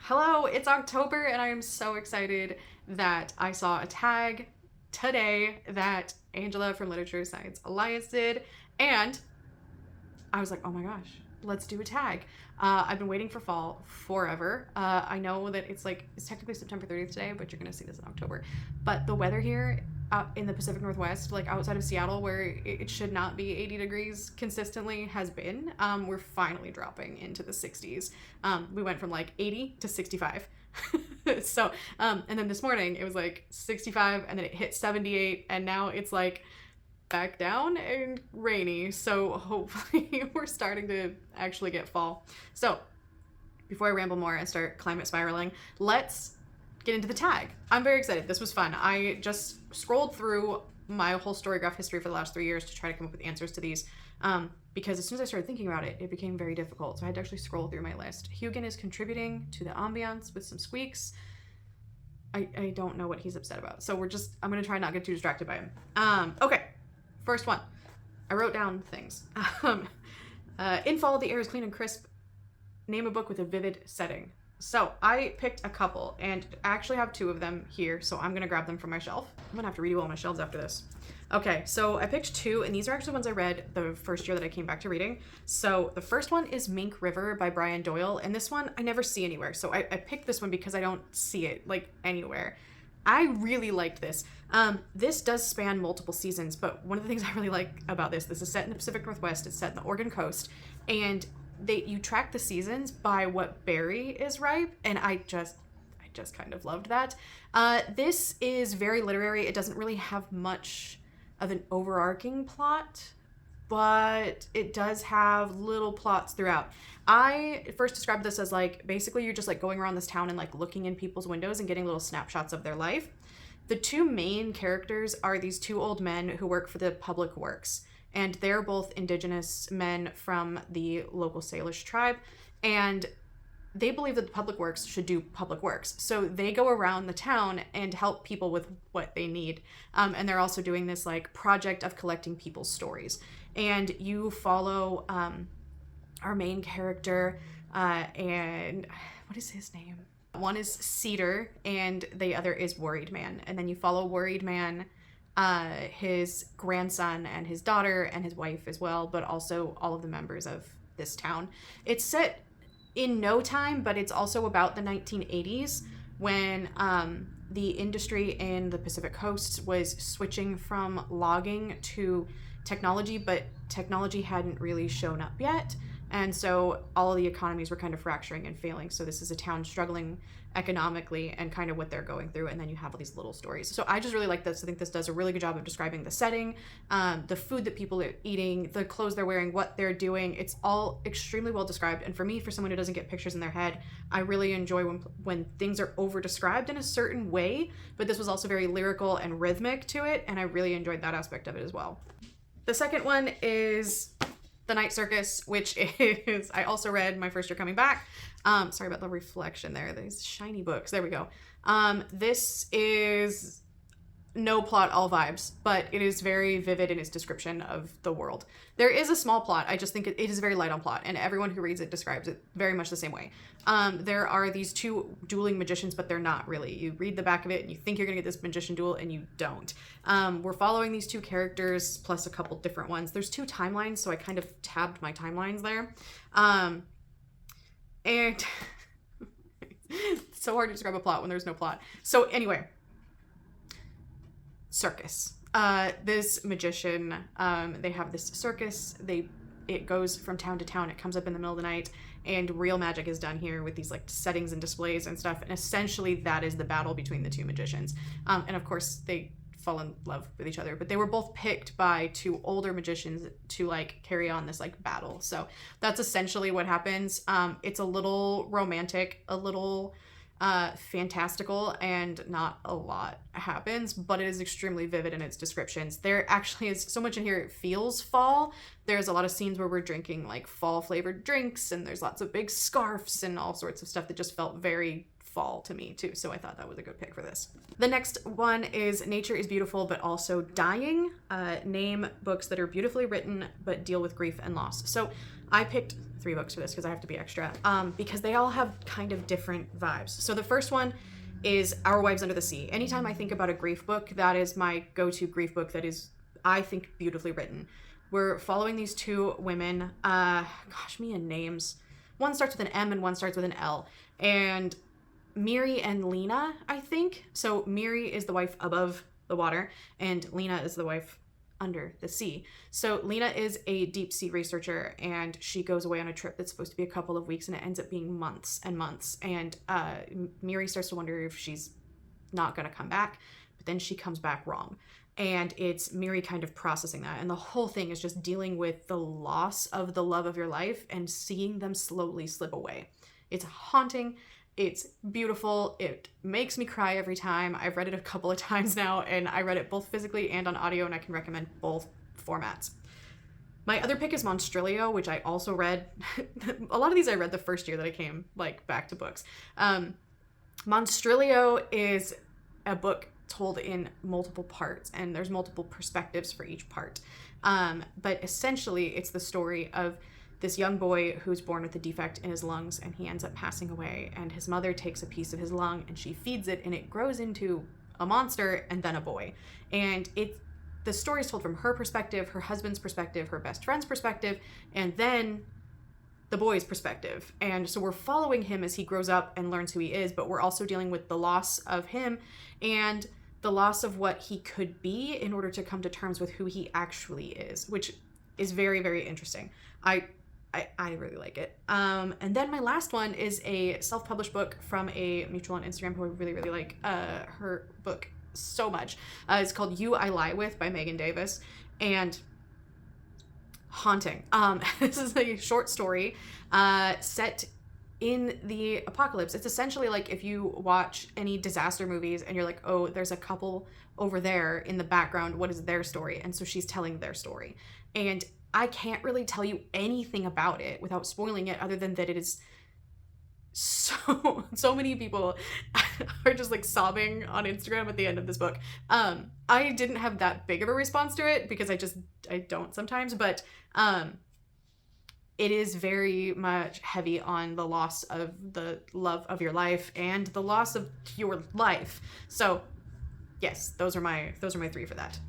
Hello, it's October and I am so excited that I saw a tag today that Angela from Literature Science Alliance did, and I was like, oh my gosh, let's do a tag. I've been waiting for fall forever. I know that it's technically September 30th today, but you're gonna see this in October. But the weather here in the Pacific Northwest, like outside of Seattle, where it should not be 80 degrees consistently, has been. We're finally dropping into the 60s. We went from like 80 to 65. So, and then this morning it was like 65, and then it hit 78, and now it's like back down and rainy. So hopefully we're starting to actually get fall. So before I ramble more and start climate spiraling, let's get into the tag. I'm very excited. This was fun. I just scrolled through my whole Storygraph history for the last 3 years to try to come up with answers to these, because as soon as I started thinking about it, it became very difficult. So I had to actually scroll through my list. Hugin is contributing to the ambiance with some squeaks. I don't know what he's upset about. So I'm going to try not to get too distracted by him. Okay. First one. I wrote down things. In fall, the air is clean and crisp. Name a book with a vivid setting. So I picked a couple, and I actually have two of them here, so I'm gonna grab them from my shelf. I'm gonna have to redo all my shelves after this. Okay, so I picked two, and these are actually ones I read the first year that I came back to reading. So the first one is Mink River by Brian Doyle, and this one I never see anywhere. So I picked this one because I don't see it like anywhere. I really liked this. This does span multiple seasons, but one of the things I really like about this is set in the Pacific Northwest. It's set in the Oregon coast, and you track the seasons by what berry is ripe, and I just kind of loved that. This is very literary. It doesn't really have much of an overarching plot, but it does have little plots throughout. I first described this as like, basically you're just like going around this town and like looking in people's windows and getting little snapshots of their life. The two main characters are these two old men who work for the public works, and they're both indigenous men from the local Salish tribe, and they believe that the public works should do public works. So they go around the town and help people with what they need. And they're also doing this like project of collecting people's stories. And you follow our main character, and what is his name? One is Cedar and the other is Worried Man. And then you follow Worried Man, his grandson and his daughter and his wife as well, but also all of the members of this town. It's set in no time, but it's also about the 1980s when the industry in the Pacific Coast was switching from logging to technology, but technology hadn't really shown up yet. And so all of the economies were kind of fracturing and failing. So this is a town struggling economically and kind of what they're going through. And then you have all these little stories. So I just really like this. I think this does a really good job of describing the setting, the food that people are eating, the clothes they're wearing, what they're doing. It's all extremely well described. And for me, for someone who doesn't get pictures in their head, I really enjoy when things are over described in a certain way. But this was also very lyrical and rhythmic to it. And I really enjoyed that aspect of it as well. The second one is The Night Circus, which is, I also read my first year coming back. Sorry about the reflection there. These shiny books. There we go. This is no plot, all vibes, but it is very vivid in its description of the world. There is a small plot. I just think it is very light on plot, and everyone who reads it describes it very much the same way. There are these two dueling magicians, but they're not really. You read the back of it and you think you're gonna get this magician duel, and you don't. We're following these two characters plus a couple different ones. There's two timelines, so I kind of tabbed my timelines there. And it's so hard to describe a plot when there's no plot. So anyway, circus. This magician, they have this circus. It goes from town to town. It comes up in the middle of the night, and real magic is done here with these like settings and displays and stuff. And essentially that is the battle between the two magicians. And of course they fall in love with each other, but they were both picked by two older magicians to like carry on this like battle. So that's essentially what happens. It's a little romantic, a little fantastical, and not a lot happens, but it is extremely vivid in its descriptions. There actually is so much in here it feels fall. There's a lot of scenes where we're drinking like fall flavored drinks, and there's lots of big scarves and all sorts of stuff that just felt very fall to me too. So I thought that was a good pick for this. The next one is Nature is Beautiful but Also Dying. Name books that are beautifully written but deal with grief and loss. So I picked 3 books for this because I have to be extra, because they all have kind of different vibes. So the first one is Our Wives Under the Sea. Anytime I think about a grief book, that is my go-to grief book that is, I think, beautifully written. We're following these 2 women, me and names. One starts with an M and one starts with an L. And Miri and Lena, I think. So Miri is the wife above the water, and Lena is the wife under the sea. So Lena is a deep sea researcher, and she goes away on a trip that's supposed to be a couple of weeks, and it ends up being months and months. And Miri starts to wonder if she's not going to come back, but then she comes back wrong. And it's Miri kind of processing that. And the whole thing is just dealing with the loss of the love of your life and seeing them slowly slip away. It's haunting. It's beautiful. It makes me cry every time. I've read it a couple of times now, and I read it both physically and on audio, and I can recommend both formats. My other pick is Monstrilio, which I also read. A lot of these I read the first year that I came back to books. Monstrilio is a book told in multiple parts, and there's multiple perspectives for each part. But essentially, it's the story of this young boy who's born with a defect in his lungs, and he ends up passing away, and his mother takes a piece of his lung and she feeds it, and it grows into a monster and then a boy. And the story is told from her perspective, her husband's perspective, her best friend's perspective, and then the boy's perspective. And so we're following him as he grows up and learns who he is, but we're also dealing with the loss of him and the loss of what he could be in order to come to terms with who he actually is, which is very, very interesting. I really like it. And then my last one is a self-published book from a mutual on Instagram who I really, really like her book so much. It's called You I Lie With by Megan Davis, and haunting. This is a short story set in the apocalypse. It's essentially like if you watch any disaster movies and you're like, oh, there's a couple over there in the background, what is their story? And so she's telling their story. And I can't really tell you anything about it without spoiling it, other than that it is so many people are just like sobbing on Instagram at the end of this book. I didn't have that big of a response to it because I don't sometimes, but it is very much heavy on the loss of the love of your life and the loss of your life. So yes, those are my 3 for that.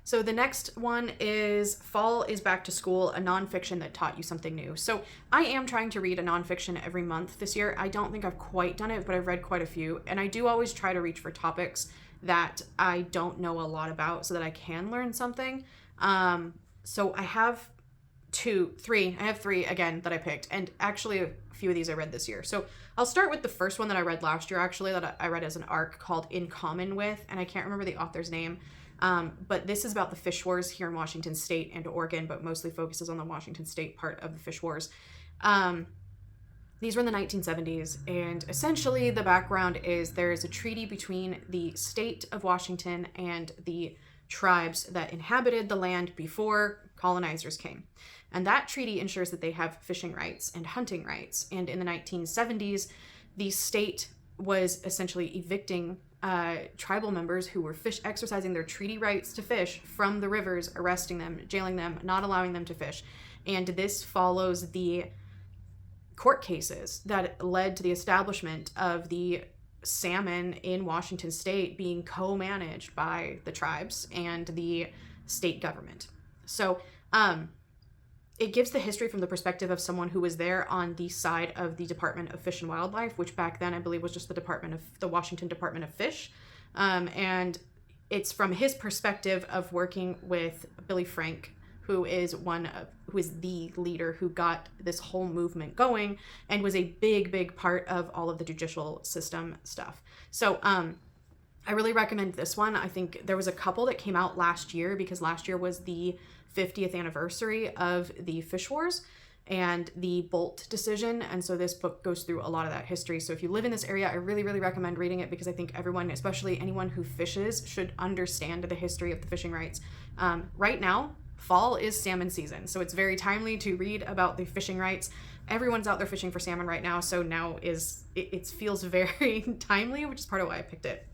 So the next one is Fall is Back to School, a nonfiction that taught you something new. So I am trying to read a nonfiction every month this year. I don't think I've quite done it, but I've read quite a few. And I do always try to reach for topics that I don't know a lot about so that I can learn something. So I have 3 again that I picked. And actually a few of these I read this year. So I'll start with the first one that I read last year, actually, that I read as an arc called In Common With. And I can't remember the author's name. But this is about the fish wars here in Washington State and Oregon, but mostly focuses on the Washington State part of the fish wars. These were in the 1970s, and essentially the background is there is a treaty between the state of Washington and the tribes that inhabited the land before colonizers came. And that treaty ensures that they have fishing rights and hunting rights. And in the 1970s, the state was essentially evicting tribal members who were exercising their treaty rights to fish from the rivers, arresting them, jailing them, not allowing them to fish. And this follows the court cases that led to the establishment of the salmon in Washington State being co-managed by the tribes and the state government. So it gives the history from the perspective of someone who was there on the side of the Department of Fish and Wildlife, which back then I believe was just the Washington Department of Fish. And it's from his perspective of working with Billy Frank, who is the leader who got this whole movement going and was a big part of all of the judicial system stuff. So I really recommend this one. I think there was a couple that came out last year because last year was the 50th anniversary of the fish wars and the Bolt decision. And so this book goes through a lot of that history. So if you live in this area, I really, really recommend reading it because I think everyone, especially anyone who fishes, should understand the history of the fishing rights. Right now, fall is salmon season. So it's very timely to read about the fishing rights. Everyone's out there fishing for salmon right now. So now it feels very timely, which is part of why I picked it.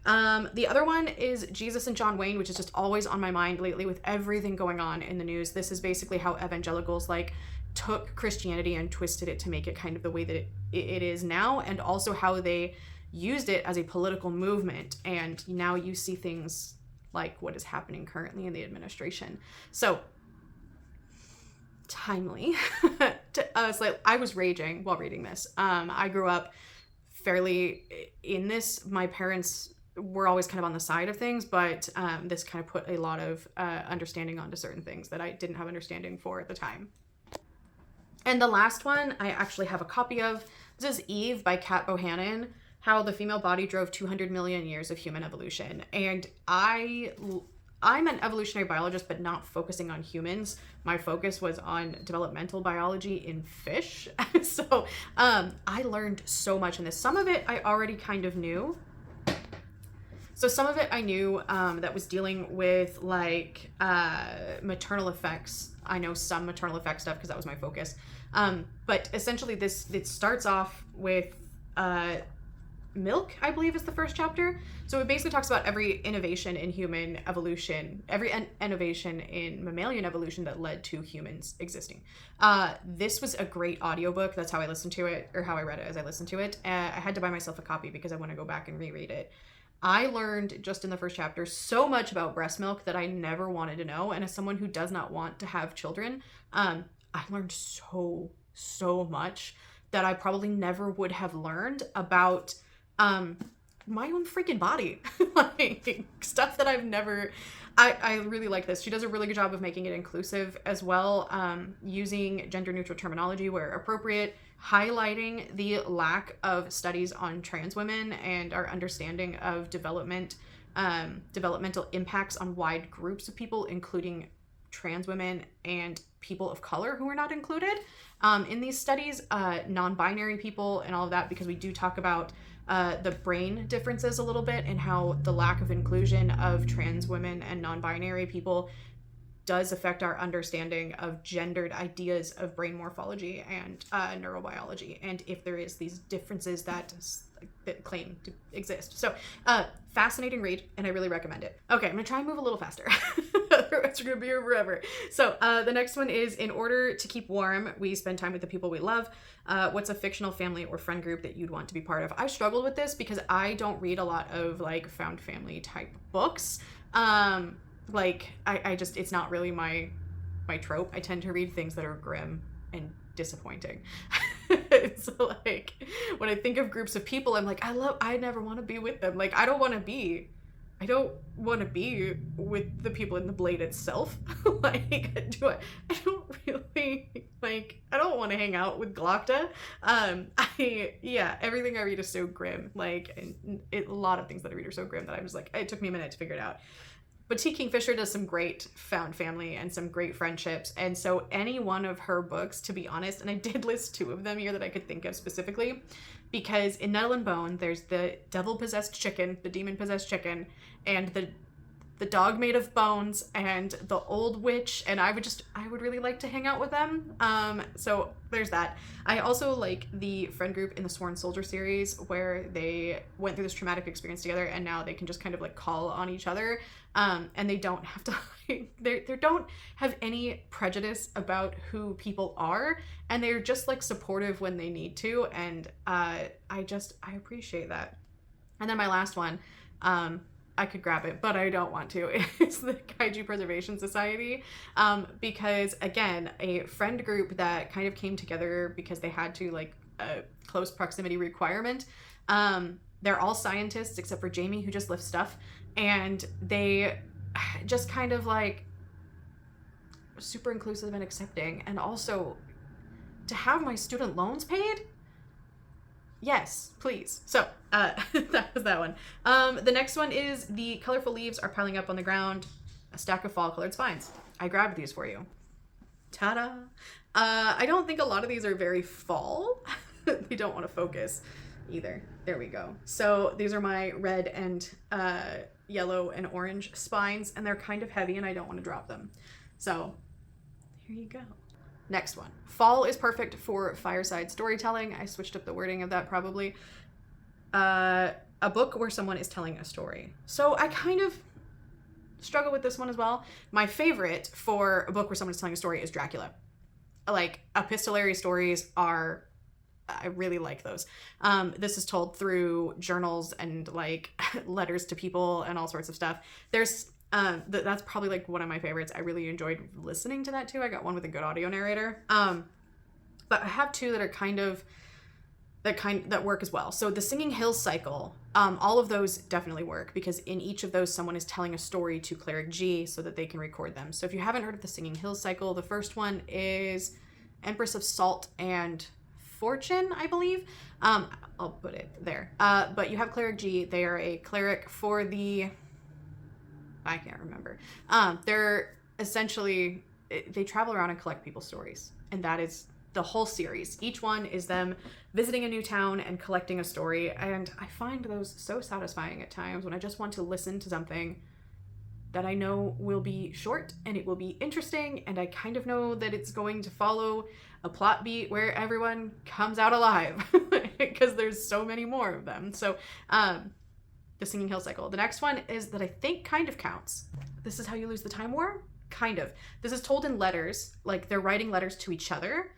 The other one is Jesus and John Wayne, which is just always on my mind lately with everything going on in the news. This is basically how evangelicals like took Christianity and twisted it to make it kind of the way that it is now, and also how they used it as a political movement. And now you see things like what is happening currently in the administration. So timely. So I was raging while reading this. I grew up fairly in this. My parents were always kind of on the side of things, but this kind of put a lot of understanding onto certain things that I didn't have understanding for at the time. And the last one I actually have a copy of. This is Eve by Kat Bohannon, How the Female Body Drove 200 Million Years of Human Evolution. And I'm an evolutionary biologist, but not focusing on humans. My focus was on developmental biology in fish. So I learned so much in this. Some of it I already kind of knew. So some of it I knew that was dealing with like maternal effects. I know some maternal effect stuff because that was my focus. But essentially it starts off with milk, I believe is the first chapter. So it basically talks about every innovation in human evolution, every innovation in mammalian evolution that led to humans existing. This was a great audiobook. That's how I listened to it, or how I read it as I listened to it. I had to buy myself a copy because I want to go back and reread it. I learned just in the first chapter so much about breast milk that I never wanted to know. And as someone who does not want to have children, I learned so much that I probably never would have learned about my own freaking body. Like stuff that I've never... I really like this. She does a really good job of making it inclusive as well, using gender neutral terminology where appropriate, highlighting the lack of studies on trans women and our understanding of developmental impacts on wide groups of people, including trans women and people of color who are not included in these studies, non-binary people and all of that, because we do talk about the brain differences a little bit and how the lack of inclusion of trans women and non-binary people does affect our understanding of gendered ideas of brain morphology and neurobiology, and if there is these differences that claim to exist. So fascinating read, and I really recommend it. Okay, I'm gonna try and move a little faster. Otherwise we're gonna be here forever. So the next one is In Order to Keep Warm, We Spend Time with the People We Love. What's a fictional family or friend group that you'd want to be part of? I struggled with this because I don't read a lot of like found family type books. Like I just, it's not really my trope. I tend to read things that are grim and disappointing. So like when I think of groups of people, I'm like, I never want to be with them. Like I don't want to be with the people in the Blade itself. Like I don't really like, I don't want to hang out with Glocta. Everything I read is so grim. Like a lot of things that I read are so grim that I was like, it took me a minute to figure it out. But T. Kingfisher does some great found family and some great friendships. And so any one of her books, to be honest, and I did list 2 of them here that I could think of specifically, because in Nettle and Bone, there's the devil-possessed chicken, the demon-possessed chicken, and the dog made of bones, and the old witch, and I would really like to hang out with them. So there's that. I also like the friend group in the Sworn Soldier series where they went through this traumatic experience together and now they can just kind of like call on each other. And they don't have to, they don't have any prejudice about who people are, and they're just like supportive when they need to. And I appreciate that. And then my last one, I could grab it, but I don't want to. It's the Kaiju Preservation Society, because again, a friend group that kind of came together because they had to, like a close proximity requirement. They're all scientists except for Jamie, who just lifts stuff, and they just kind of like super inclusive and accepting, and also to have my student loans paid. Yes, please. So that was that one. The next one is The Colorful Leaves Are Piling Up on the Ground, a Stack of Fall-Colored Spines. I grabbed these for you. Ta-da! I don't think a lot of these are very fall. They don't want to focus either. There we go. So these are my red and yellow and orange spines, and they're kind of heavy and I don't want to drop them. So here you go. Next one. Fall is perfect for fireside storytelling. I switched up the wording of that probably. a book where someone is telling a story. So I kind of struggle with this one as well. My favorite for a book where someone is telling a story is Dracula. Like, epistolary stories are, I really like those. This is told through journals and like letters to people and all sorts of stuff. There's that's probably like one of my favorites. I really enjoyed listening to that too. I got one with a good audio narrator. But I have two that are that work as well. So the Singing Hills cycle, all of those definitely work because in each of those someone is telling a story to Cleric G so that they can record them. So if you haven't heard of the Singing Hills cycle, the first one is Empress of Salt and Fortune, I believe. I'll put it there. But you have Cleric G. They are a cleric for the, I can't remember. They're essentially, they travel around and collect people's stories. And that is the whole series. Each one is them visiting a new town and collecting a story. And I find those so satisfying at times when I just want to listen to something that I know will be short and it will be interesting. And I kind of know that it's going to follow a plot beat where everyone comes out alive because there's so many more of them. So, the Singing Hill cycle. The next one is that I think kind of counts. This Is How You Lose the Time War? Kind of. This is told in letters, like they're writing letters to each other.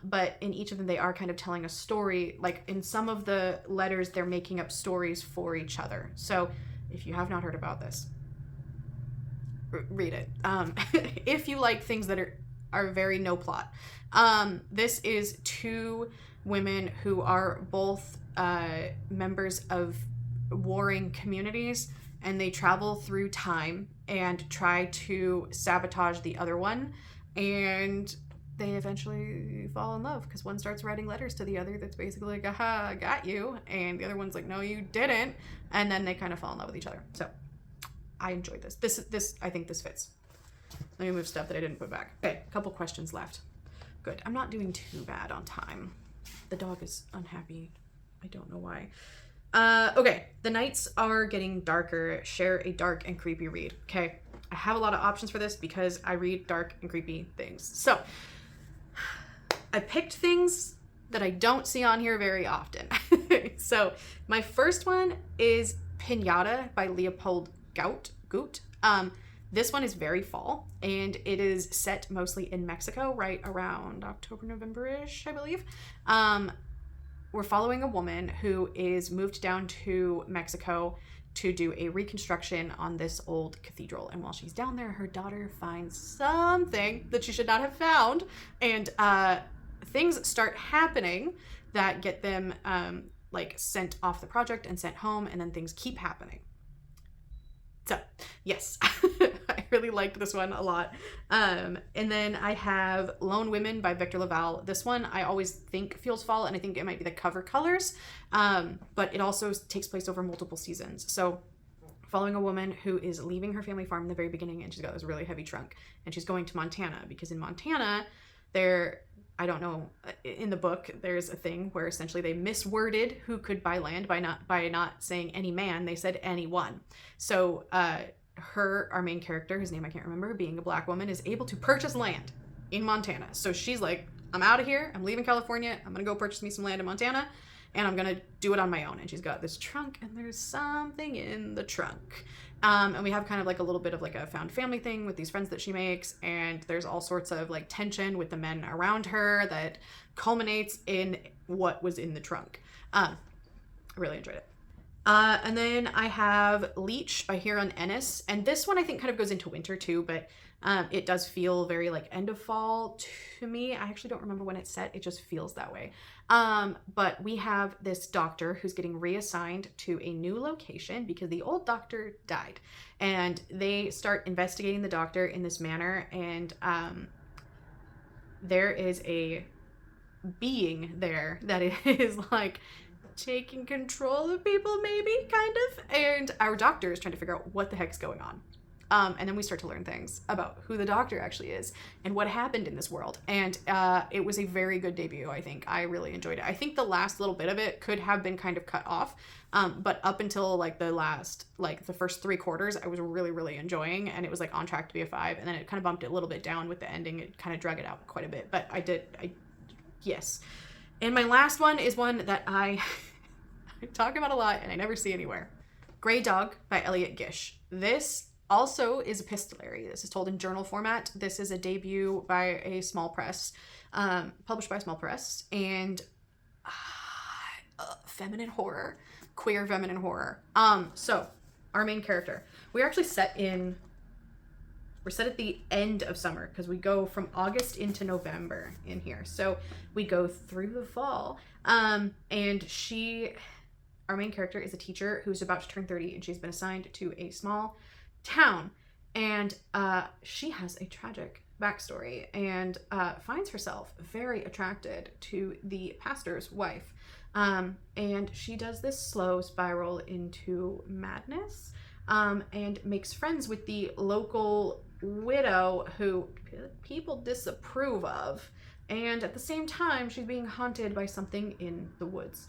But in each of them, they are kind of telling a story. Like in some of the letters, they're making up stories for each other. So if you have not heard about this, read it. If you like things that are very no plot. This is two women who are both members of warring communities, and they travel through time and try to sabotage the other one, and they eventually fall in love because one starts writing letters to the other that's basically like, aha, I got you, and the other one's like, no, you didn't, and then they kind of fall in love with each other. So I enjoyed this. I think this fits. Let me move stuff that I didn't put back. Okay, a couple questions left. Good. I'm not doing too bad on time. The dog is unhappy. I don't know why. Okay, the nights are getting darker. Share a dark and creepy read. Okay, I have a lot of options for this because I read dark and creepy things. So I picked things that I don't see on here very often. So my first one is Pinata by Leopold Goot. This one is very fall, and it is set mostly in Mexico, right around October, November-ish, I believe. We're following a woman who is moved down to Mexico to do a reconstruction on this old cathedral. And while she's down there, her daughter finds something that she should not have found. And things start happening that get them like sent off the project and sent home, and then things keep happening. So, yes, I really liked this one a lot. And then I have Lone Women by Victor Laval. This one I always think feels fall, and I think it might be the cover colors, but it also takes place over multiple seasons. So following a woman who is leaving her family farm in the very beginning, and she's got this really heavy trunk, and she's going to Montana, because in Montana, I don't know, in the book, there's a thing where essentially they misworded who could buy land by not saying any man, they said anyone. So our main character, whose name I can't remember, being a black woman, is able to purchase land in Montana. So she's like, I'm out of here, I'm leaving California, I'm gonna go purchase me some land in Montana, and I'm gonna do it on my own. And she's got this trunk, and there's something in the trunk. And we have kind of like a little bit of like a found family thing with these friends that she makes, and there's all sorts of like tension with the men around her that culminates in what was in the trunk. I really enjoyed it. And then I have Leech by Huron Ennis, and this one I think kind of goes into winter too, but it does feel very like end of fall to me. I actually don't remember when it's set, it just feels that way. But we have this doctor who's getting reassigned to a new location because the old doctor died, and they start investigating the doctor in this manner, and there is a being there that is like taking control of people, maybe, kind of, and our doctor is trying to figure out what the heck's going on. And then we start to learn things about who the doctor actually is and what happened in this world. And it was a very good debut, I think. I really enjoyed it. I think the last little bit of it could have been kind of cut off. But up until like the first 3 quarters, I was really, really enjoying. And it was like on track to be a 5. And then it kind of bumped it a little bit down with the ending. It kind of drug it out quite a bit. But yes. And my last one is one that I I talk about a lot and I never see anywhere. Grey Dog by Elliot Gish. This also is epistolary. This is told in journal format. This is a debut by a small press, published by a small press, and feminine horror, queer feminine horror. So our main character, we're actually set at the end of summer because we go from August into November in here. So we go through the fall. And our main character is a teacher who's about to turn 30 and she's been assigned to a small town. And she has a tragic backstory and finds herself very attracted to the pastor's wife. And she does this slow spiral into madness and makes friends with the local widow who people disapprove of, and at the same time she's being haunted by something in the woods.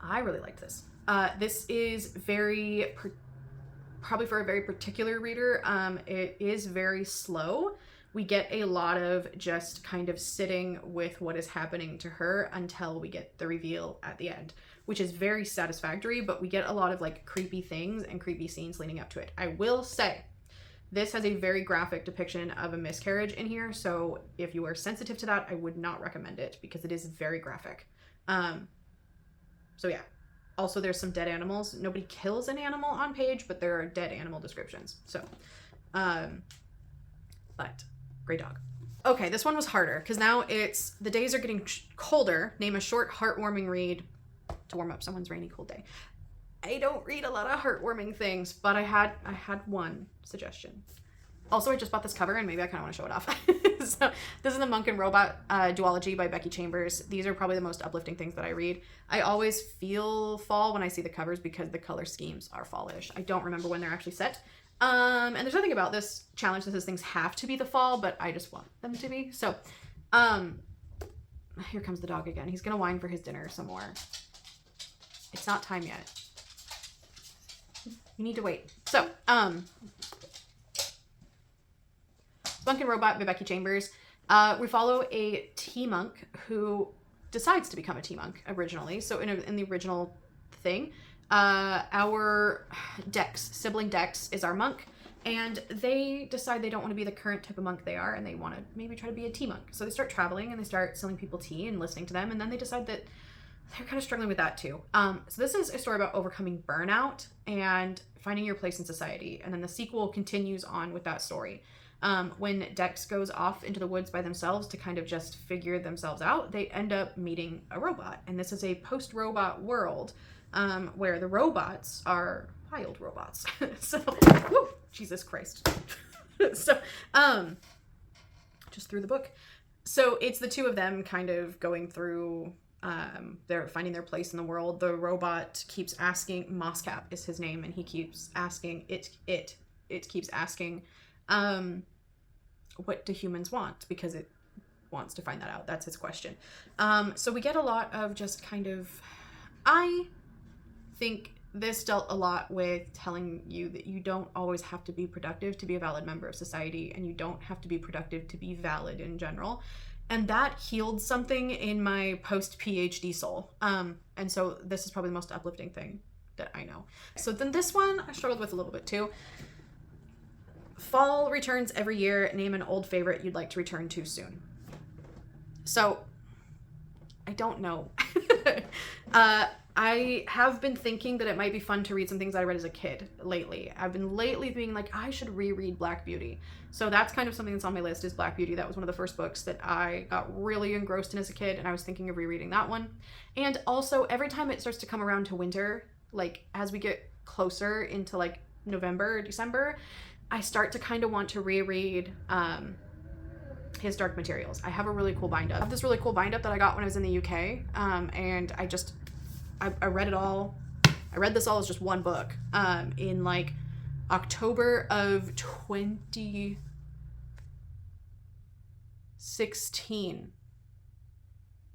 I really liked this. This is probably for a very particular reader. It is very slow. We get a lot of just kind of sitting with what is happening to her until we get the reveal at the end, which is very satisfactory, but we get a lot of like creepy things and creepy scenes leading up to it. I will say, this has a very graphic depiction of a miscarriage in here, so if you are sensitive to that, I would not recommend it because it is very graphic. So yeah. Also, there's some dead animals. Nobody kills an animal on page, but there are dead animal descriptions. So, but Grey Dog. Okay, this one was harder because now the days are getting colder. Name a short, heartwarming read to warm up someone's rainy, cold day. I don't read a lot of heartwarming things, but I had one suggestion. Also, I just bought this cover and maybe I kind of want to show it off. So this is the Monk and Robot duology by Becky Chambers. These are probably the most uplifting things that I read. I always feel fall when I see the covers because the color schemes are fallish. I don't remember when they're actually set. And there's nothing about this challenge that says things have to be the fall, but I just want them to be. So, here comes the dog again. He's gonna whine for his dinner some more. It's not time yet. You need to wait. So, Monk and Robot by Becky Chambers. We follow a tea monk who decides to become a tea monk originally. So in the original thing, our sibling Dex is our monk, and they decide they don't want to be the current type of monk they are, and they want to maybe try to be a tea monk. So they start traveling and they start selling people tea and listening to them, and then they decide that they're kind of struggling with that too. So this is a story about overcoming burnout and finding your place in society, and then the sequel continues on with that story. When Dex goes off into the woods by themselves to kind of just figure themselves out, they end up meeting a robot. And this is a post-robot world where the robots are wild robots. So, whoa, Jesus Christ. So, just through the book. So it's the two of them kind of going through, they're finding their place in the world. The robot keeps asking, Moscap is his name, and he keeps asking, it keeps asking, what do humans want? Because it wants to find that out. That's its question. So we get a lot of just kind of, I think this dealt a lot with telling you that you don't always have to be productive to be a valid member of society, and you don't have to be productive to be valid in general. And that healed something in my post-PhD soul. And so this is probably the most uplifting thing that I know. So then this one I struggled with a little bit too. Fall returns every year. Name an old favorite you'd like to return to soon. So, I don't know. I have been thinking that it might be fun to read some things I read as a kid lately. I've been lately being like, I should reread Black Beauty. So that's kind of something that's on my list, is Black Beauty. That was one of the first books that I got really engrossed in as a kid, and I was thinking of rereading that one. And also, every time it starts to come around to winter, like as we get closer into like November or December, I start to kind of want to reread his Dark Materials. I have a really cool bind-up. I have this really cool bind-up that I got when I was in the UK, and I read it all. I read this all as just one book in like October of 2016,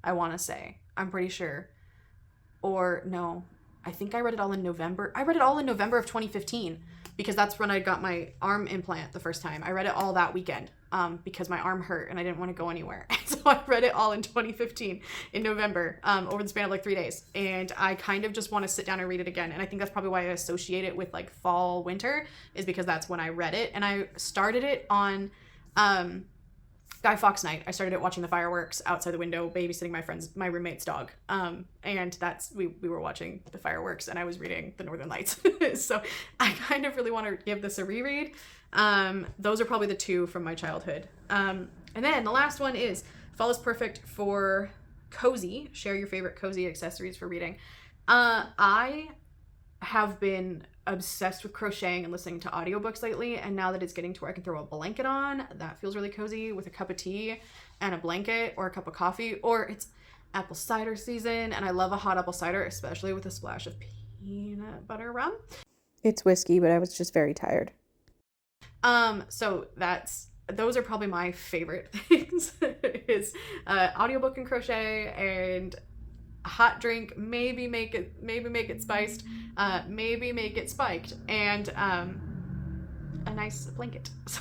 I want to say. I'm pretty sure. Or no, I think I read it all in November. I read it all in November of 2015. Because that's when I got my arm implant the first time. I read it all that weekend. because my arm hurt and I didn't want to go anywhere. So I read it all in 2015 in November, over the span of like 3 days. And I kind of just want to sit down and read it again. And I think that's probably why I associate it with like fall, winter, is because that's when I read it. And I started it on Guy Fawkes night. I started it watching the fireworks outside the window, babysitting my roommate's dog. And that's, we were watching the fireworks and I was reading the Northern Lights. So I kind of really want to give this a reread. Those are probably the two from my childhood. And then the last one is fall is perfect for cozy. Share your favorite cozy accessories for reading. I have been obsessed with crocheting and listening to audiobooks lately, and now that it's getting to where I can throw a blanket on, that feels really cozy with a cup of tea and a blanket or a cup of coffee, or it's apple cider season and I love a hot apple cider, especially with a splash of peanut butter rum. It's whiskey, but I was just very tired. So those are probably my favorite things is audiobook and crochet and a hot drink, maybe make it spiced, maybe make it spiked, and a nice blanket. So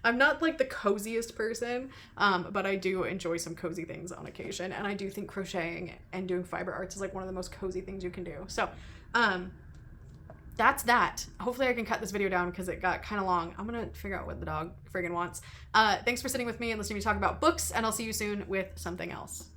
I'm not like the coziest person, but I do enjoy some cozy things on occasion, and I do think crocheting and doing fiber arts is like one of the most cozy things you can do. So that's that. Hopefully I can cut this video down because it got kind of long. I'm gonna figure out what the dog friggin' wants. Thanks for sitting with me and listening to me talk about books, and I'll see you soon with something else.